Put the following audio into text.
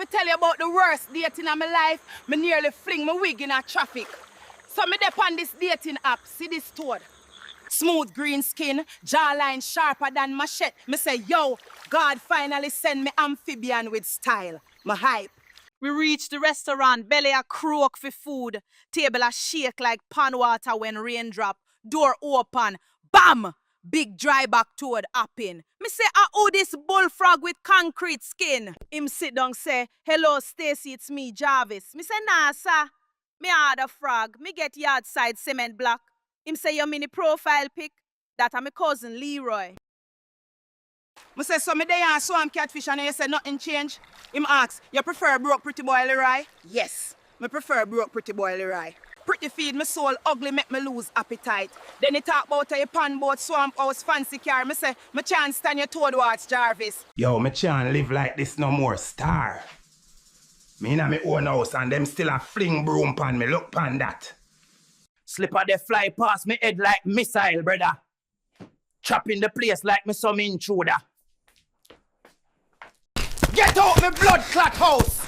tell you about the worst date in my life. Me nearly fling my wig in a traffic. So me dep on this dating app. See this toad? Smooth green skin, jawline sharper than machete. Me say, yo, God finally send me amphibian with style. My hype. We reach the restaurant, belly a croak for food. Table a shake like pan water when rain drop. Door open, bam! Big dry back toad happen. Me say, who this bullfrog with concrete skin? Him sit down say, hello Stacy, it's me Jarvis. Me say, nah sir, me had a frog. Me get yard side cement block. Him say, your mini profile pic? That a me cousin Leroy. Me say, so me dey and swam catfish and you say nothing change? Him ask, you prefer broke pretty boy Leroy? Yes, me prefer broke pretty boy Leroy. Pretty feed me soul, ugly make me lose appetite. Then he talk about a pan boat, swamp house, fancy car. Me say, me can't stand your toad watch, Jarvis. Yo, me can't live like this no more, star. Me in my own house and them still a fling broom pan me, look pan that. Slipper they fly past me head like missile, brother. Chopping the place like me some intruder. Get out me blood clot house!